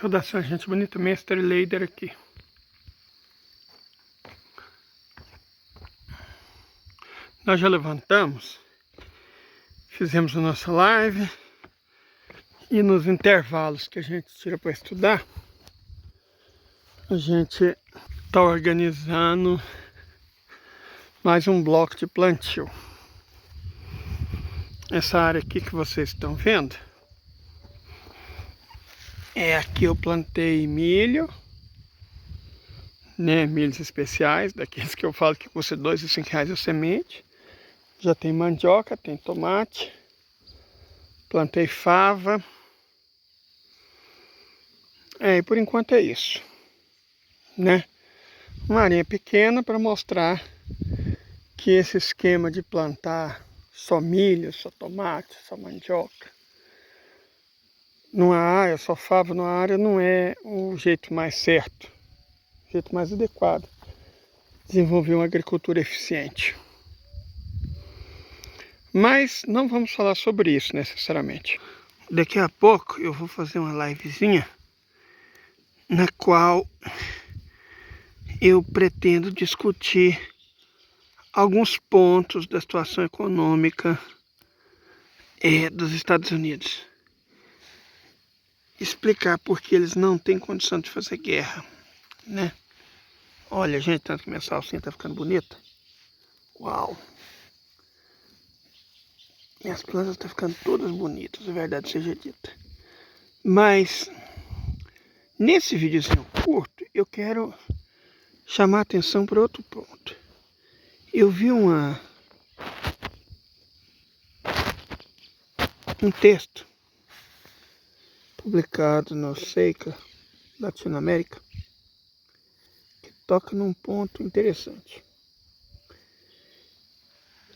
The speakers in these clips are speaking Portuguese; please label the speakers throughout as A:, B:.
A: Saudações, gente bonita, Mestre Leider aqui. Nós já levantamos, fizemos a nossa live e nos intervalos que a gente tira para estudar, a gente está organizando mais um bloco de plantio. Essa área aqui que vocês estão vendo, aqui eu plantei milho, né, milhos especiais, daqueles que eu falo que custa R$ 2 e R$ 5 a semente. Já tem mandioca, tem tomate, plantei fava. E por enquanto é isso, né? Uma área pequena para mostrar que esse esquema de plantar só milho, só tomate, só mandioca, numa área, só fava numa área, não é o jeito mais certo, o jeito mais adequado de desenvolver uma agricultura eficiente. Mas não vamos falar sobre isso necessariamente. Daqui a pouco eu vou fazer uma livezinha na qual eu pretendo discutir alguns pontos da situação econômica dos Estados Unidos. Explicar por que eles não têm condição de fazer guerra, né? Olha, gente, tanto que minha salsinha tá ficando bonita. Uau! Minhas plantas estão ficando todas bonitas, a verdade seja dita. Mas, nesse videozinho curto, eu quero chamar a atenção para outro ponto. Eu vi um texto publicado no Seika Latinoamérica que toca num ponto interessante,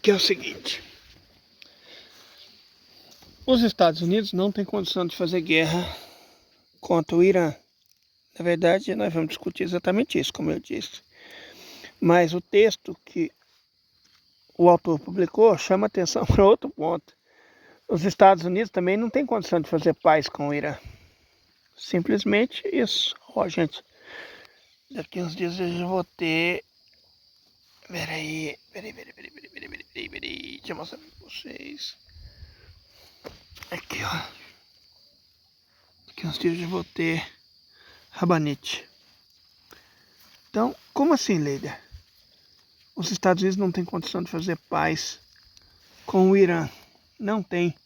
A: que é o seguinte: os Estados Unidos não têm condição de fazer guerra contra o Irã. Na verdade, nós vamos discutir exatamente isso, como eu disse. Mas o texto que o autor publicou chama atenção para outro ponto. Os Estados Unidos também não têm condição de fazer paz com o Irã. Simplesmente isso. Ó, gente, daqui uns dias eu já vou ter... Peraí. Deixa eu mostrar para vocês. Aqui, ó. Daqui uns dias eu já vou ter rabanete. Então, como assim, Leida? Os Estados Unidos não têm condição de fazer paz com o Irã. Não tem.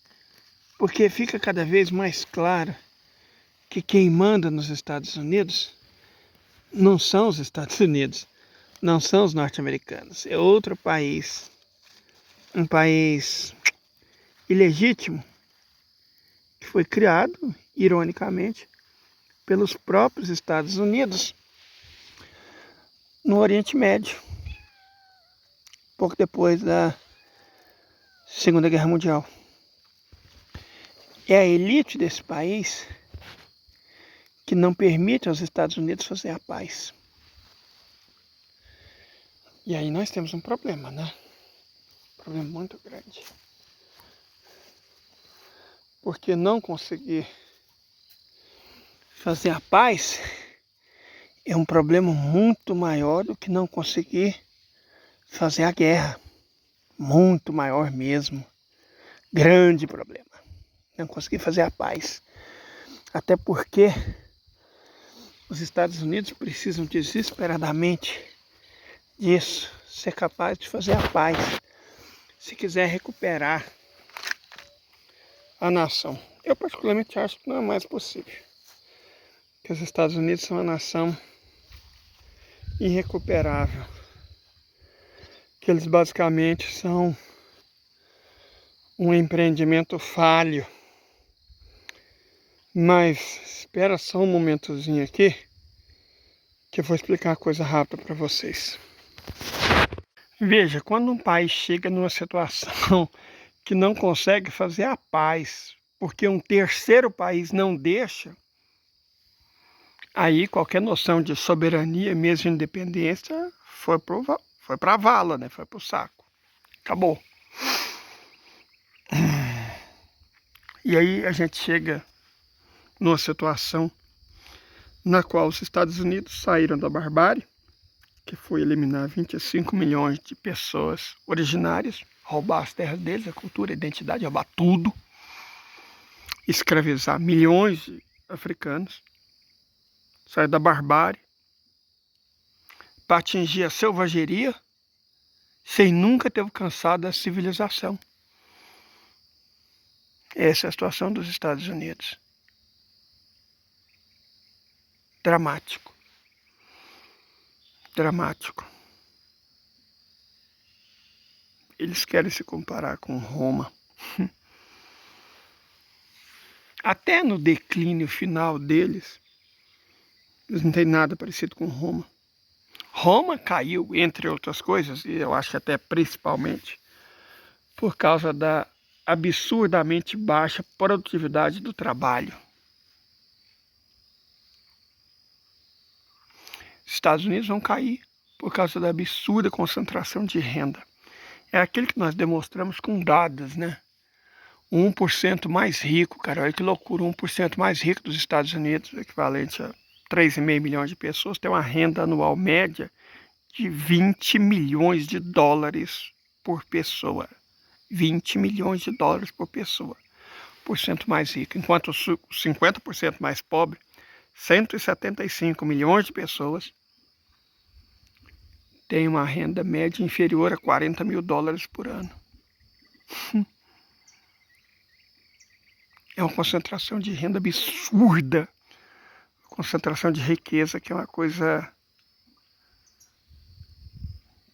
A: Porque fica cada vez mais claro que quem manda nos Estados Unidos não são os Estados Unidos, não são os norte-americanos. É outro país. Um país ilegítimo que foi criado, ironicamente, pelos próprios Estados Unidos no Oriente Médio, pouco depois da Segunda Guerra Mundial. É a elite desse país que não permite aos Estados Unidos fazer a paz. E aí nós temos um problema, né? Um problema muito grande. Porque não conseguir fazer a paz é um problema muito maior do que não conseguir fazer a guerra. Muito maior mesmo. Grande problema. Não conseguir fazer a paz. Até porque os Estados Unidos precisam desesperadamente disso. Ser capaz de fazer a paz. Se quiser recuperar a nação. Eu particularmente acho que não é mais possível. Que os Estados Unidos são uma nação irrecuperável. Que eles basicamente são um empreendimento falho. Mas espera só um momentozinho aqui que eu vou explicar uma coisa rápida para vocês. Veja, quando um país chega numa situação que não consegue fazer a paz porque um terceiro país não deixa, aí qualquer noção de soberania, mesmo de independência, foi para a vala, né? Foi para o saco. Acabou. E aí a gente chega numa situação na qual os Estados Unidos saíram da barbárie, que foi eliminar 25 milhões de pessoas originárias, roubar as terras deles, a cultura, a identidade, roubar tudo, escravizar milhões de africanos, sair da barbárie para atingir a selvageria sem nunca ter alcançado a civilização. Essa é a situação dos Estados Unidos. Dramático. Dramático. Eles querem se comparar com Roma. Até no declínio final deles, eles não têm nada parecido com Roma. Roma caiu, entre outras coisas, e eu acho que até principalmente, por causa da absurdamente baixa produtividade do trabalho. Os Estados Unidos vão cair por causa da absurda concentração de renda. É aquilo que nós demonstramos com dados, né? O 1% mais rico, cara, olha que loucura, o 1% mais rico dos Estados Unidos, equivalente a 3,5 milhões de pessoas, tem uma renda anual média de 20 milhões de dólares por pessoa. 20 milhões de dólares por pessoa. Por cento mais rico. Enquanto os 50% mais pobre, 175 milhões de pessoas, tem uma renda média inferior a 40 mil dólares por ano. É uma concentração de renda absurda. Concentração de riqueza, que é uma coisa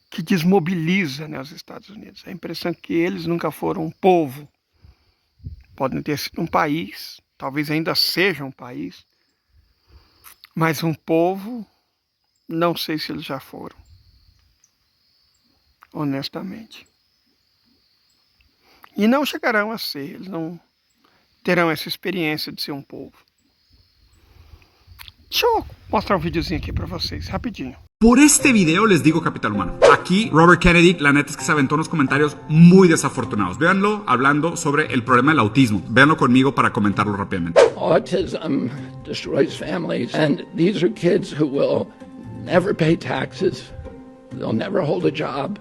A: que desmobiliza, né, os Estados Unidos. A impressão é que eles nunca foram um povo. Podem ter sido um país, talvez ainda seja um país, mas um povo, não sei se eles já foram. Honestamente. E não chegarão a ser, eles não terão essa experiência de ser um povo. Deixa eu mostrar um videozinho aqui para vocês, rapidinho.
B: Por este video les digo Capital Humano. Aquí Robert Kennedy, la neta es que se aventó unos comentarios muy desafortunados. Véanlo hablando sobre el problema del autismo. Véanlo conmigo para comentarlo rápidamente.
C: Autism destroys families, and these are kids who will never pay taxes, they'll never hold a job,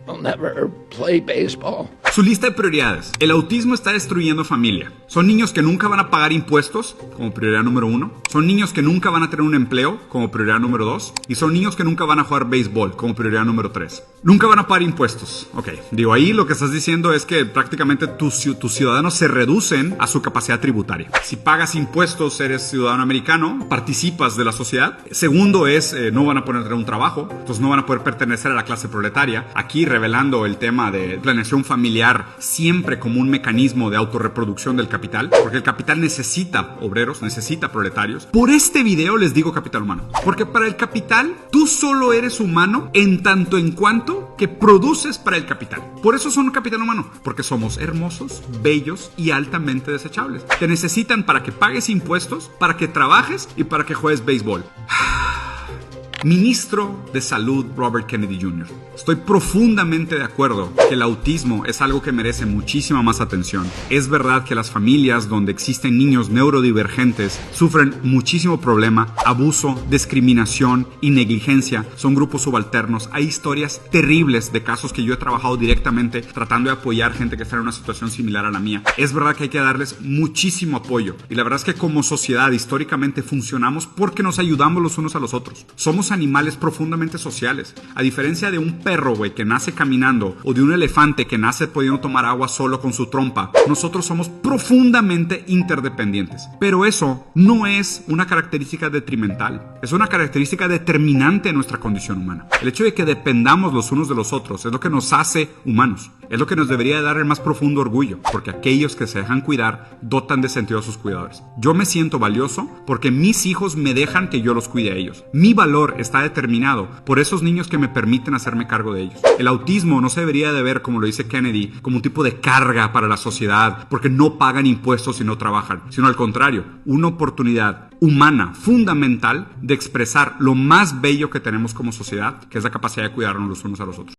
C: they'll never play baseball.
B: Su lista de prioridades. El autismo está destruyendo familia. Son niños que nunca van a pagar impuestos, como prioridad número 1. Son niños que nunca van a tener un empleo, como prioridad número 2. Y son niños que nunca van a jugar béisbol, como prioridad número 3. Nunca van a pagar impuestos. Ok, digo, ahí lo que estás diciendo es que prácticamente tus ciudadanos se reducen a su capacidad tributaria. Si pagas impuestos, eres ciudadano americano, participas de la sociedad. Segundo es, no van a poder tener un trabajo, entonces no van a poder pertenecer a la clase proletaria. Aquí revelando el tema de planeación familiar siempre como un mecanismo de autorreproducción del capital, porque el capital necesita obreros, necesita proletarios. Por este video les digo Capital Humano, porque para el capital tú solo eres humano en tanto en cuanto que produces para el capital. Por eso son Capital Humano, porque somos hermosos, bellos y altamente desechables. Te necesitan para que pagues impuestos, para que trabajes y para que juegues béisbol. Ministro de Salud Robert Kennedy Jr. Estoy profundamente de acuerdo que el autismo es algo que merece muchísima más atención. Es verdad que las familias donde existen niños neurodivergentes sufren muchísimo problema, abuso, discriminación y negligencia. Son grupos subalternos. Hay historias terribles de casos que yo he trabajado directamente tratando de apoyar gente que está en una situación similar a la mía. Es verdad que hay que darles muchísimo apoyo. Y la verdad es que como sociedad históricamente funcionamos porque nos ayudamos los unos a los otros. Somos animales profundamente sociales. A diferencia de un perro, güey, que nace caminando, o de un elefante que nace pudiendo tomar agua solo con su trompa, nosotros somos profundamente interdependientes. Pero eso no es una característica detrimental. Es una característica determinante de nuestra condición humana. El hecho de que dependamos los unos de los otros es lo que nos hace humanos. Es lo que nos debería dar el más profundo orgullo, porque aquellos que se dejan cuidar dotan de sentido a sus cuidadores. Yo me siento valioso porque mis hijos me dejan que yo los cuide a ellos. Mi valor está determinado por esos niños que me permiten hacerme cargo de ellos. El autismo no se debería de ver, como lo dice Kennedy, como un tipo de carga para la sociedad porque no pagan impuestos y no trabajan, sino al contrario, una oportunidad humana, fundamental, de expresar lo más bello que tenemos como sociedad, que es la capacidad de cuidarnos los unos a los otros.